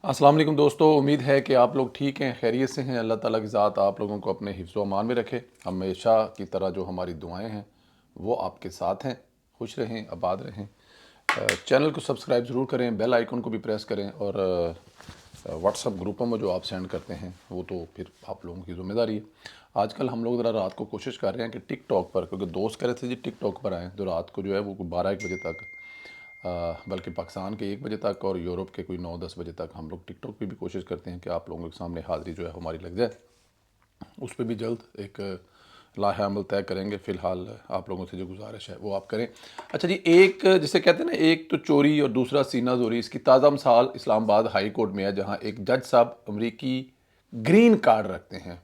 السلام علیکم دوستو، امید ہے کہ آپ لوگ ٹھیک ہیں، خیریت سے ہیں۔ اللہ تعالیٰ کی ذات آپ لوگوں کو اپنے حفظ و امان میں رکھے۔ ہمیشہ کی طرح جو ہماری دعائیں ہیں وہ آپ کے ساتھ ہیں۔ خوش رہیں، آباد رہیں۔ چینل کو سبسکرائب ضرور کریں، بیل آئیکن کو بھی پریس کریں، اور واٹس ایپ گروپوں میں جو آپ سینڈ کرتے ہیں وہ تو پھر آپ لوگوں کی ذمہ داری ہے۔ آج کل ہم لوگ ذرا رات کو کوشش کر رہے ہیں کہ ٹک ٹاک پر، کیونکہ دوست کہہ رہے تھے جی ٹک ٹاک پر آئیں، تو رات کو جو ہے وہ 12-1 بجے تک، بلکہ پاکستان کے 1 بجے تک اور یورپ کے کوئی 9-10 بجے تک ہم لوگ ٹک ٹاک پہ بھی کوشش کرتے ہیں کہ آپ لوگوں کے سامنے حاضری جو ہے ہماری لگ جائے۔ اس پہ بھی جلد ایک لاہ عمل طے کریں گے۔ فی الحال آپ لوگوں سے جو گزارش ہے وہ آپ کریں۔ اچھا جی، ایک جسے کہتے ہیں نا، ایک تو چوری اور دوسرا سینہ زوری، اس کی تازہ مثال اسلام آباد ہائی کورٹ میں ہے، جہاں ایک جج صاحب امریکی گرین کارڈ رکھتے ہیں،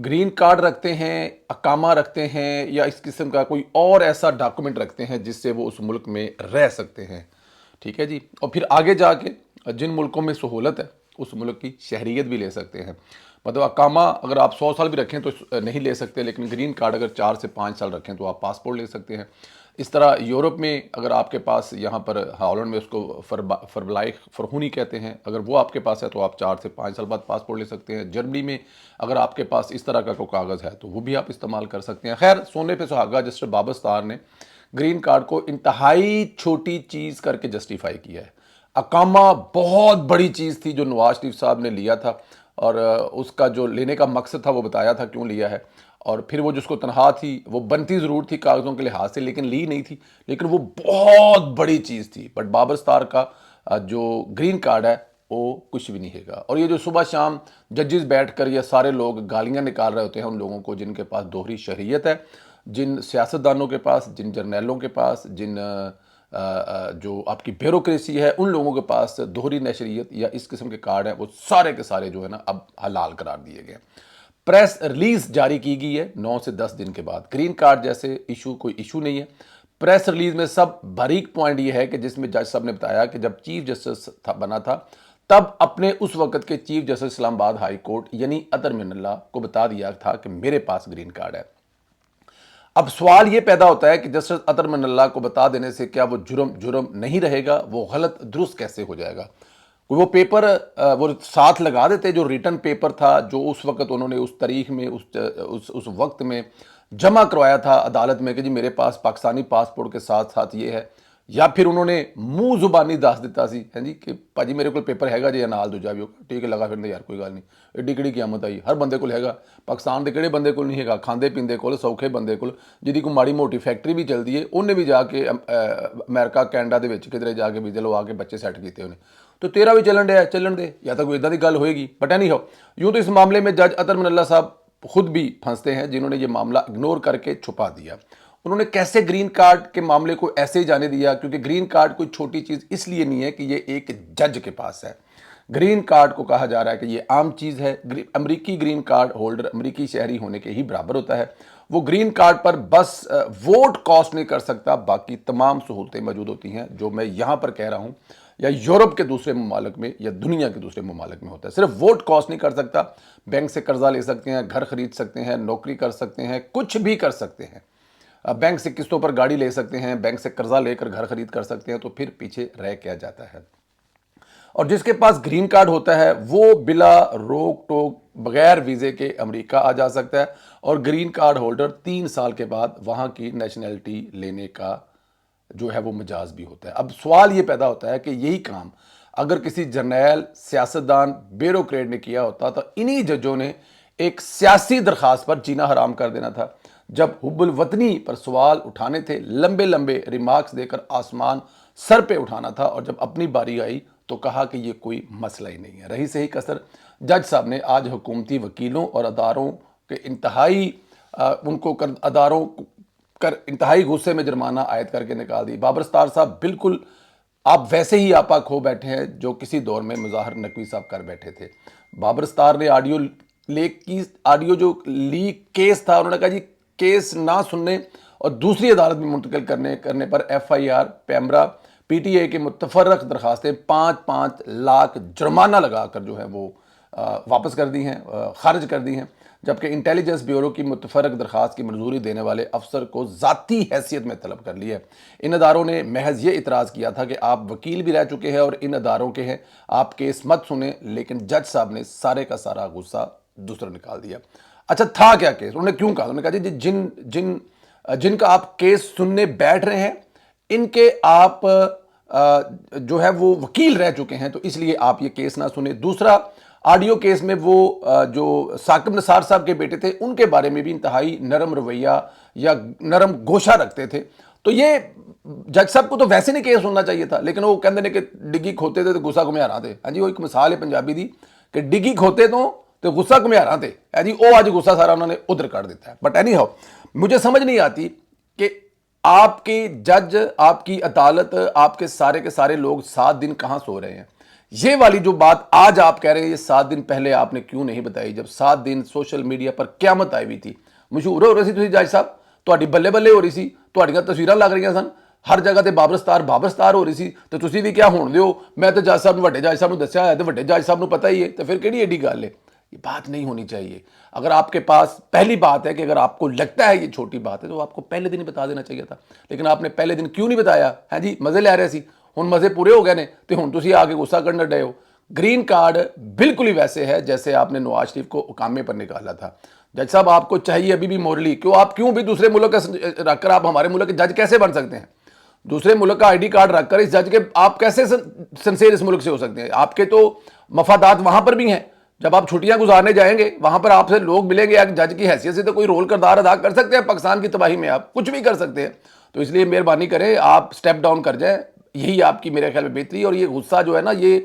گرین کارڈ رکھتے ہیں، اقامہ رکھتے ہیں، یا اس قسم کا کوئی اور ایسا ڈاکومنٹ رکھتے ہیں جس سے وہ اس ملک میں رہ سکتے ہیں، ٹھیک ہے جی، اور پھر آگے جا کے جن ملکوں میں سہولت ہے اس ملک کی شہریت بھی لے سکتے ہیں۔ مطلب اقامہ اگر آپ 100 سال بھی رکھیں تو نہیں لے سکتے، لیکن گرین کارڈ اگر 4 سے 5 سال رکھیں تو آپ پاسپورٹ لے سکتے ہیں۔ اس طرح یورپ میں اگر آپ کے پاس، یہاں پر ہالینڈ میں اس کو فربلائخ فرہونی کہتے ہیں، اگر وہ آپ کے پاس ہے تو آپ 4 سے 5 سال بعد پاسپورٹ لے سکتے ہیں۔ جرمنی میں اگر آپ کے پاس اس طرح کا کوئی کاغذ ہے تو وہ بھی آپ استعمال کر سکتے ہیں۔ خیر، سونے پہ سہاگا جسٹس بابر ستار نے گرین کارڈ کو انتہائی چھوٹی چیز کر کے جسٹیفائی کیا ہے۔ اقامہ بہت بڑی چیز تھی جو نواز شریف صاحب نے لیا تھا، اور اس کا جو لینے کا مقصد تھا وہ بتایا تھا کیوں لیا ہے، اور پھر وہ جس کو تنخواہ تھی وہ بنتی ضرور تھی کاغذوں کے لحاظ سے، لیکن لی نہیں تھی، لیکن وہ بہت بڑی چیز تھی۔ بٹ بابر ستار کا جو گرین کارڈ ہے وہ کچھ بھی نہیں ہے گا۔ اور یہ جو صبح شام ججز بیٹھ کر یہ سارے لوگ گالیاں نکال رہے ہوتے ہیں ان لوگوں کو جن کے پاس دوہری شہریت ہے، جن سیاستدانوں کے پاس، جن جرنیلوں کے پاس، جن جو آپ کی بیوروکریسی ہے، ان لوگوں کے پاس دوہری نشریت یا اس قسم کے کارڈ ہیں، وہ سارے کے سارے جو ہے نا اب حلال قرار دیے گئے۔ پریس ریلیز جاری کی گئی ہے 9 سے 10 دن کے بعد۔ گرین کارڈ جیسے ایشو کوئی ایشو نہیں ہے۔ پریس ریلیز میں سب باریک پوائنٹ یہ ہے کہ جس میں جج صاحب نے بتایا کہ جب چیف جسٹس بنا تھا تب اپنے اس وقت کے چیف جسٹس اسلام آباد ہائی کورٹ یعنی اطہر من اللہ کو بتا دیا تھا کہ میرے پاس گرین کارڈ ہے۔ اب سوال یہ پیدا ہوتا ہے کہ جسٹس اطہر من اللہ کو بتا دینے سے کیا وہ جرم نہیں رہے گا؟ وہ غلط درست کیسے ہو جائے گا؟ وہ پیپر وہ ساتھ لگا دیتے جو ریٹن پیپر تھا، جو اس وقت انہوں نے اس تاریخ میں اس وقت میں جمع کروایا تھا عدالت میں کہ جی میرے پاس پاکستانی پاسپورٹ کے ساتھ ساتھ یہ ہے، یا پھر انہوں نے منہ زبانی دس دیتا سی ہیں جی کہ پاجی میرے کو پیپر ہے گا جی نال دوجا بھی ہوگا، ٹھیک ہے لگا پھر یار کوئی گل نہیں، ایڈی کہڑی قیامت آئی، ہر بندے کو ہے گا۔ پاکستان کے کہڑے بندے کو نہیں ہے گا؟ کھاندے پیندے کول، سوکھے بندے کول، جدی کوئی ماڑی موٹی فیکٹری بھی چلتی ہے، انہیں بھی جا کے امریکہ کینیڈا دے وچ کدھر جا کے ویزے لوا کے بچے سیٹ کیتے انہیں، تو تیرا بھی چلن ڈیا چلن دے، یا تو کوئی ادا کی گل ہوئے گی۔ بٹ اینی ہو، یوں تو اس معاملے میں جج اطہر من اللہ صاحب خود بھی پھنستے ہیں جنہوں نے یہ معاملہ اگنور کر کے چھپا دیا۔ انہوں نے کیسے گرین کارڈ کے معاملے کو ایسے ہی جانے دیا؟ کیونکہ گرین کارڈ کوئی چھوٹی چیز اس لیے نہیں ہے کہ یہ ایک جج کے پاس ہے۔ گرین کارڈ کو کہا جا رہا ہے کہ یہ عام چیز ہے۔ امریکی گرین کارڈ ہولڈر امریکی شہری ہونے کے ہی برابر ہوتا ہے۔ وہ گرین کارڈ پر بس ووٹ کاسٹ نہیں کر سکتا، باقی تمام سہولتیں موجود ہوتی ہیں جو میں یہاں پر کہہ رہا ہوں یا یورپ کے دوسرے ممالک میں یا دنیا کے دوسرے ممالک میں ہوتا ہے۔ صرف ووٹ کاسٹ نہیں کر سکتا، بینک سے قرضہ لے سکتے ہیں، گھر خرید سکتے ہیں، نوکری کر سکتے ہیں، کچھ بھی کر سکتے ہیں، بینک سے قسطوں پر گاڑی لے سکتے ہیں، بینک سے قرضہ لے کر گھر خرید کر سکتے ہیں، تو پھر پیچھے رہ کیا جاتا ہے؟ اور جس کے پاس گرین کارڈ ہوتا ہے وہ بلا روک ٹوک بغیر ویزے کے امریکہ آ جا سکتا ہے، اور گرین کارڈ ہولڈر 3 سال کے بعد وہاں کی نیشنلٹی لینے کا جو ہے وہ مجاز بھی ہوتا ہے۔ اب سوال یہ پیدا ہوتا ہے کہ یہی کام اگر کسی جرنیل، سیاستدان، بیوروکریٹ نے کیا ہوتا تو انہی ججوں نے ایک سیاسی درخواست پر جینا حرام کر دینا تھا۔ جب حب الوطنی پر سوال اٹھانے تھے، لمبے لمبے ریمارکس دے کر آسمان سر پہ اٹھانا تھا، اور جب اپنی باری آئی تو کہا کہ یہ کوئی مسئلہ ہی نہیں ہے۔ رہی صحیح کسر، جج صاحب نے آج حکومتی وکیلوں اور اداروں کے اداروں کر انتہائی غصے میں جرمانہ عائد کر کے نکال دی۔ بابر ستار صاحب بالکل آپ ویسے ہی آپا کھو بیٹھے ہیں جو کسی دور میں مظاہر نقوی صاحب کر بیٹھے تھے۔ بابر ستار نے آڈیو جو لیک کیس تھا، انہوں نے کہا جی کیس نہ سننے اور دوسری عدالت میں منتقل کرنے پر F I R, PEMRA, P T A کے متفرق درخواستیں 5-5 لاکھ جرمانہ لگا کر جو ہے وہ واپس کر دی ہیں، خارج کر دی ہیں۔ جبکہ انٹیلیجنس بیورو کی متفرق درخواست کی منظوری دینے والے افسر کو ذاتی حیثیت میں طلب کر لیا ہے۔ ان اداروں نے محض یہ اعتراض کیا تھا کہ آپ وکیل بھی رہ چکے ہیں اور ان اداروں کے ہیں، آپ کیس مت سنیں، لیکن جج صاحب نے سارے کا سارا غصہ دوسرا نکال دیا۔ اچھا تھا کیا کیس؟ انہوں نے کیوں کہا؟ انہوں نے کہا جی جن کا آپ کیس سننے بیٹھ رہے ہیں ان کے آپ جو ہے وہ وکیل رہ چکے ہیں، تو اس لیے آپ یہ کیس نہ سنیں۔ دوسرا آڈیو کیس میں وہ جو ثاقب نثار صاحب کے بیٹے تھے ان کے بارے میں بھی انتہائی نرم رویہ یا نرم گوشہ رکھتے تھے، تو یہ جج صاحب کو تو ویسے نہیں کیس سننا چاہیے تھا، لیکن وہ کہتے ہیں کہ ڈگی کھوتے تھے تو غصہ کو میں ہرا دے۔ ہاں جی، وہ ایک مثال ہے پنجابی دی کہ ڈگی کھوتے تو غصہ کو میں ہرا دے۔ ہاں جی، وہ آج غصہ سارا انہوں نے ادھر کر دیتا ہے۔ بٹ اینی ہاؤ، مجھے سمجھ نہیں آتی کہ آپ کی جج، آپ کی عدالت، آپ کے سارے لوگ 7 دن کہاں سو رہے ہیں؟ یہ والی جو بات آج آپ کہہ رہے ہیں یہ 7 دن پہلے آپ نے کیوں نہیں بتائی، جب 7 دن سوشل میڈیا پر قیامت آئی ہوئی تھی، مشہور ہو رہی سی جج صاحب، تہاڈی بلے بلے ہو رہی سی، تہاڈیاں تصویراں لگ رہی سن ہر جگہ تے، بابر سٹار ہو رہی سی، تو تسی بھی کیا ہون دیو، میں تو جج صاحب نے وڈے جج صاحب نے دسیا ہے تے وڈے جج صاحب نے پتہ ہی ہے، تو پھر کیڑی ایڈی گل ہے؟ یہ بات نہیں ہونی چاہیے۔ اگر آپ کے پاس پہلی بات ہے کہ اگر آپ کو لگتا ہے یہ چھوٹی بات ہے تو آپ کو پہلے دن ہی بتا دینا چاہیے تھا، لیکن آپ نے پہلے دن کیوں نہیں بتایا؟ ہے جی، مزے لے رہے سی، ہن مزے پورے ہو گئے نے تے ہن تسی آ کے غصہ کرنے ڈے ہو۔ گرین کارڈ بالکل ہی ویسے ہے جیسے آپ نے نواز شریف کو اقامے پر نکالا تھا۔ جج صاحب آپ کو چاہیے ابھی بھی مورلی، آپ کیوں بھی دوسرے ملک کا رکھ کر آپ ہمارے ملک کے جج کیسے بن سکتے ہیں؟ دوسرے ملک کا ID کارڈ رکھ کر اس جج کے آپ کیسے سنسیر اس ملک سے ہو سکتے ہیں؟ آپ کے تو مفادات وہاں پر بھی ہیں، جب آپ چھٹیاں گزارنے جائیں گے وہاں پر آپ سے لوگ ملیں گے، ایک جج کی حیثیت سے تو کوئی رول کردار ادا کر سکتے ہیں پاکستان کی تباہی میں، آپ کچھ بھی کر سکتے ہیں۔ تو اس لیے مہربانی کریں آپ سٹیپ ڈاؤن کر جائیں، یہی آپ کی میرے خیال میں بہتری۔ اور یہ غصہ جو ہے نا یہ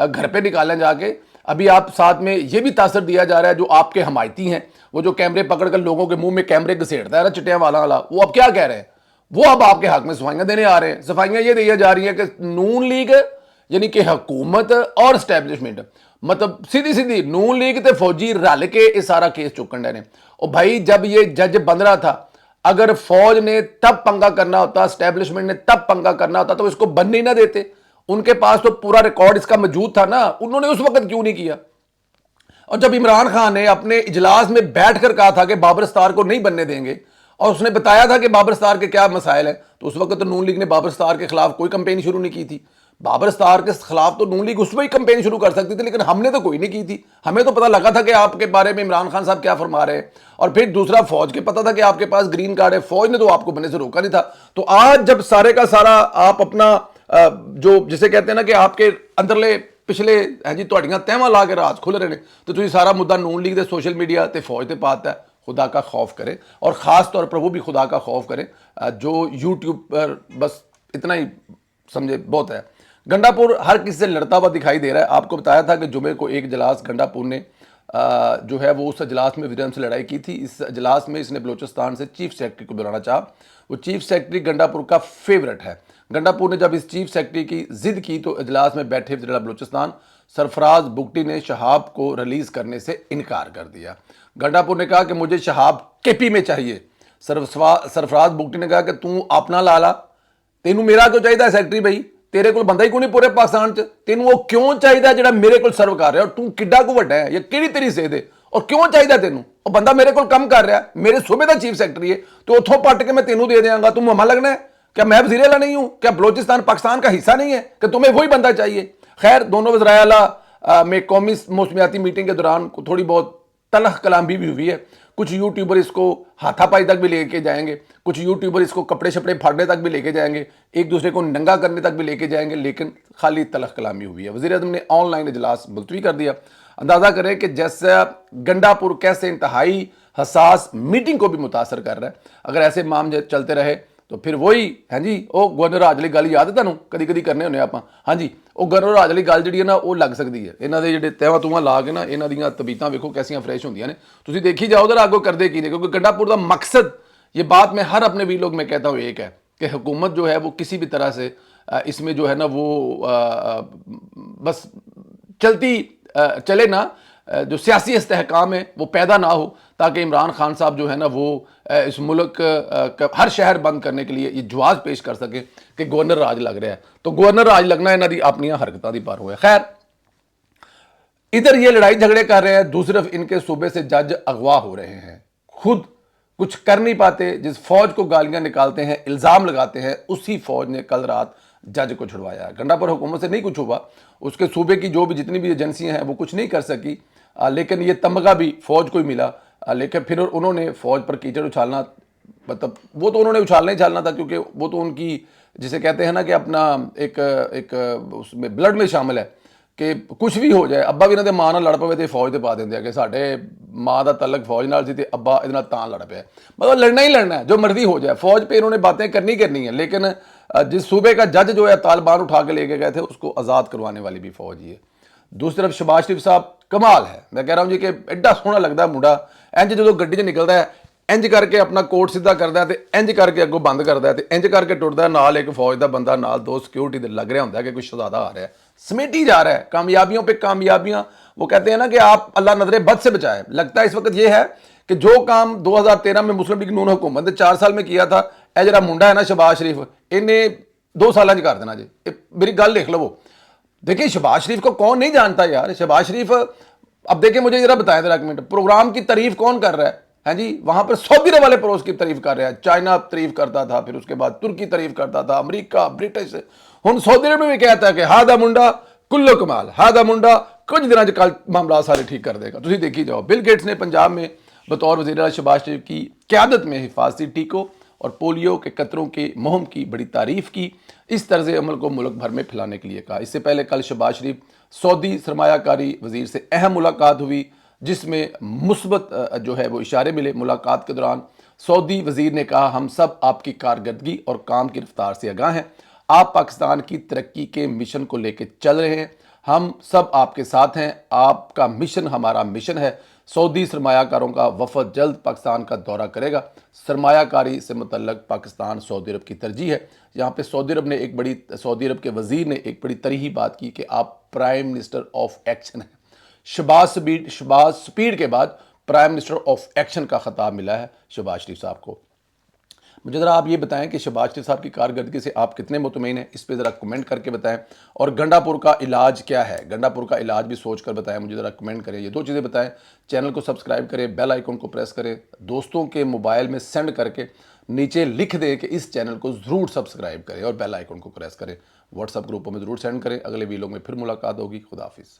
گھر پہ نکالیں جا کے۔ ابھی آپ ساتھ میں یہ بھی تاثر دیا جا رہا ہے جو آپ کے حمایتی ہیں، وہ جو کیمرے پکڑ کر لوگوں کے منہ میں کیمرے گھسیڑتا ہے نا چٹیاں والا، وہ اب کیا کہہ رہے ہیں؟ وہ اب آپ کے حق میں صفائیاں دینے آ رہے ہیں۔ صفائیاں یہ دی جا رہی ہیں کہ نون لیگ یعنی کہ حکومت اور اسٹیبلشمنٹ، مطلب سیدھی نون لیگ تے فوجی رل کے یہ سارا کیس چکن ڈے نے۔ اور بھائی جب یہ جج بن رہا تھا، اگر فوج نے تب پنگا کرنا ہوتا، اسٹیبلشمنٹ نے تب پنگا کرنا ہوتا تو اس کو بننے ہی نہ دیتے۔ ان کے پاس تو پورا ریکارڈ اس کا موجود تھا نا، انہوں نے اس وقت کیوں نہیں کیا؟ اور جب عمران خان نے اپنے اجلاس میں بیٹھ کر کہا تھا کہ بابر سٹار کو نہیں بننے دیں گے، اور اس نے بتایا تھا کہ بابر سٹار کے کیا مسائل ہیں، تو اس وقت تو نون لیگ نے بابر سٹار کے خلاف کوئی کمپین شروع نہیں کی تھی۔ بابر سٹار کے خلاف تو نون لیگ اس وقت کمپین شروع کر سکتی تھی، لیکن ہم نے تو کوئی نہیں کی تھی۔ ہمیں تو پتہ لگا تھا کہ آپ کے بارے میں عمران خان صاحب کیا فرما رہے ہیں، اور پھر دوسرا فوج کے پتہ تھا کہ آپ کے پاس گرین کارڈ ہے، فوج نے تو آپ کو بننے سے روکا نہیں تھا۔ تو آج جب سارے کا سارا آپ اپنا جو جسے کہتے ہیں نا کہ آپ کے اندرلے پچھلے جی تہاڈیاں تہواں لا کے راز کھل رہے ہیں، تو تسی سارا مدعا نون لیگ دے سوشل میڈیا تے فوج تے پاتا ہے۔ خدا کا خوف کریں، اور خاص طور پر وہ بھی خدا کا خوف کریں جو یوٹیوب پر بس اتنا ہی سمجھے بہت ہے۔ گنڈا پور ہر کسی سے لڑتا ہوا دکھائی دے رہا ہے۔ آپ کو بتایا تھا کہ جمعے کو ایک اجلاس گنڈا پور نے جو ہے وہ اس اجلاس میں وزیر سے لڑائی کی تھی۔ اس اجلاس میں اس نے بلوچستان سے چیف سیکرٹری کو بلانا چاہا۔ وہ چیف سیکرٹری گنڈا پور کا فیورٹ ہے۔ گنڈا پور نے جب اس چیف سیکرٹری کی ضد کی تو اجلاس میں بیٹھے وزیر بلوچستان سرفراز بگٹی نے شہاب کو ریلیز کرنے سے انکار کر دیا۔ گنڈا پور نے کہا کہ مجھے شہاب KP میں چاہیے۔ سرفراز بگٹی نے کہا کہ توں اپنا لالا، تینوں میرا کیوں چاہیے سیکرٹری بھائی؟ تیرے کو بندہ ہی کیوں نہیں پورے پاکستان چ؟ تینوں وہ کیوں چاہیے جڑا میرے کو سرو کر رہا ہے؟ اور توں کڈا کو وڈا ہے یا کیڑی تیری سید ہے اور کیوں چاہیے تینوں؟ اور بندہ میرے کو کم کر رہا ہے، میرے صوبے دا چیف سیکرٹری ہے، تو اتھوں پٹ کے میں تینوں دے دیاں گا، تم ماما لگنا ہے؟ کیا میں وزیر اعلیٰ نہیں ہوں؟ کیا بلوچستان پاکستان کا حصہ نہیں ہے کہ تمہیں وہی بندہ چاہیے؟ خیر، دونوں وزرائے اعلیٰ میں قومی موسمیاتی میٹنگ کے دوران تھوڑی بہت تلخ کلامی بھی ہوئی ہے۔ کچھ یوٹیوبر اس کو ہاتھا پائی تک بھی لے کے جائیں گے، کچھ یوٹیوبر اس کو کپڑے شپڑے پھاڑنے تک بھی لے کے جائیں گے، ایک دوسرے کو ننگا کرنے تک بھی لے کے جائیں گے، لیکن خالی تلخ کلامی ہوئی ہے۔ وزیر اعظم نے آن لائن اجلاس ملتوی کر دیا۔ اندازہ کریں کہ جیسا گنڈا پور کیسے انتہائی حساس میٹنگ کو بھی متاثر کر رہا ہے۔ اگر ایسے معاملے چلتے رہے تو پھر وہی ہاں جی وہ گورنر راج والی گل یاد ہے تمہیں؟ کدی کرنے ہونے آپ ہاں جی وہ گورنر راج والی گل جی ہے نا وہ لگ سکتی ہے۔ یہاں کے جڑے تہواں تواں لا کے نا یہاں دیا طبیعتاں ویکھو کیسیاں فریش ہوندیاں نے، تسی دیکھی جاؤ ادھر آگے کرتے کی نہیں، کیونکہ گنڈا پور کا مقصد یہ بات میں ہر اپنے بھی لوگ میں کہتا ہوں ایک ہے کہ حکومت جو ہے وہ کسی بھی طرح سے اس میں جو ہے نا وہ بس چلتی چلے نا، جو سیاسی استحکام ہے وہ پیدا نہ ہو، تاکہ عمران خان صاحب جو ہے نا وہ اس ملک کا ہر شہر بند کرنے کے لیے یہ جواز پیش کر سکے کہ گورنر راج لگ رہا ہے۔ تو گورنر راج لگنا انہاں دی اپنی حرکتاں دی پر ہوئے۔ خیر، ادھر یہ لڑائی جھگڑے کر رہے ہیں، دوسری طرف ان کے صوبے سے جج اغوا ہو رہے ہیں، خود کچھ کر نہیں پاتے، جس فوج کو گالیاں نکالتے ہیں، الزام لگاتے ہیں، اسی فوج نے کل رات جج کو چھڑوایا ہے۔ گنڈا پور حکومت سے نہیں کچھ ہوا، اس کے صوبے کی جو بھی جتنی بھی ایجنسیاں ہیں وہ کچھ نہیں کر سکی، لیکن یہ تمغہ بھی فوج کو ہی ملا۔ لیکن پھر انہوں نے فوج پر کیچڑ اچھالنا، مطلب وہ تو انہوں نے اچھالنا ہی چھالنا تھا، کیونکہ وہ تو ان کی جسے کہتے ہیں نا کہ اپنا ایک اس میں بلڈ میں شامل ہے کہ کچھ بھی ہو جائے۔ ابا بھی انہوں نے ماں نال لڑ پوے تے فوج تے پا دیندے کہ ساڈے ماں دا تعلق فوج نال سی تے ابا ادھر تاں لڑ پیا، مطلب لڑنا ہی لڑنا ہے، جو مرضی ہو جائے۔ فوج پہ انہوں نے باتیں کرنی ہیں، لیکن جس صوبے کا جج جو ہے طالبان اٹھا کے لے کے گئے تھے، اس کو آزاد کروانے والی بھی فوج ہی ہے۔ دوسری طرف شہباز شریف صاحب کمال ہے، میں کہہ رہا ہوں جی کہ ایڈا سونا لگتا ہے منڈا، انج جدو گڈی چ نکلتا ہے انج کر کے اپنا کوٹ سیدھا کرتا ہے تے انج کر کے اگوں بند کرتا ہے تے انج کر کے ٹرتا ہے، نال ایک فوج دا بندہ، نال دو سیکورٹی دے لگ رہا ہوتا ہے کہ کوئی شہزادہ آ رہا ہے، سمیٹی جا رہا ہے کامیابیوں پہ کامیابیاں۔ وہ کہتے ہیں نا کہ آپ اللہ نظر بد سے بچائے۔ لگتا ہے اس وقت یہ ہے کہ جو کام 2013 میں مسلم لیگ نون حکومت نے 4 سال میں کیا تھا، اے جڑا منڈا ہے نا شہباز شریف، انہیں 2 سال کر دینا جی۔ میری گل لکھ لو، دیکھیں شہباز شریف کو کون نہیں جانتا یار؟ شہباز شریف، اب دیکھیں مجھے ذرا بتائیں ذرا ایک منٹ، پروگرام کی تعریف کون کر رہا ہے؟ ہاں جی، وہاں پر سعودی عرب والے پروس کی تعریف کر رہے ہیں، چائنا تعریف کرتا تھا، پھر اس کے بعد ترکی تعریف کرتا تھا، امریکہ، برٹش، ہن سعودی عرب میں بھی کہتا ہے کہ ہادا منڈا کلو کمال، ہادا منڈا کچھ دنوں کل معاملات سارے ٹھیک کر دے گا۔ تسی دیکھی جاؤ، بل گیٹس نے پنجاب میں بطور وزیر اعلیٰ شہباز شریف کی قیادت میں حفاظتی ٹیکوں اور پولیو کے قطروں کے مہم کی بڑی تعریف کی، اس طرز عمل کو ملک بھر میں پھیلانے کے لیے کہا۔ اس سے پہلے کل شہباز شریف سعودی سرمایہ کاری وزیر سے اہم ملاقات ہوئی، جس میں مثبت جو ہے وہ اشارے ملے۔ ملاقات کے دوران سعودی وزیر نے کہا، ہم سب آپ کی کارکردگی اور کام کی رفتار سے آگاہ ہیں، آپ پاکستان کی ترقی کے مشن کو لے کے چل رہے ہیں، ہم سب آپ کے ساتھ ہیں، آپ کا مشن ہمارا مشن ہے۔ سعودی سرمایہ کاروں کا وفد جلد پاکستان کا دورہ کرے گا۔ سرمایہ کاری سے متعلق پاکستان سعودی عرب کی ترجیح ہے۔ یہاں پہ سعودی عرب کے وزیر نے ایک بڑی طریحی بات کی کہ آپ پرائم منسٹر آف ایکشن ہیں۔ شہباز سپیڈ کے بعد پرائم منسٹر آف ایکشن کا خطاب ملا ہے شہباز شریف صاحب کو۔ مجھے ذرا آپ یہ بتائیں کہ شہباز شریف صاحب کی کارکردگی سے آپ کتنے مطمئن ہیں، اس پہ ذرا کمنٹ کر کے بتائیں، اور گنڈا پور کا علاج کیا ہے، گنڈا پور کا علاج بھی سوچ کر بتائیں، مجھے ذرا کمنٹ کریں۔ یہ 2 چیزیں بتائیں، چینل کو سبسکرائب کریں، بیل آئیکن کو پریس کریں، دوستوں کے موبائل میں سینڈ کر کے نیچے لکھ دیں کہ اس چینل کو ضرور سبسکرائب کریں اور بیل آئیکن کو پریس کریں، واٹس ایپ گروپوں میں ضرور سینڈ کریں۔ اگلے ویلوگ میں پھر ملاقات ہوگی، خدا حافظ۔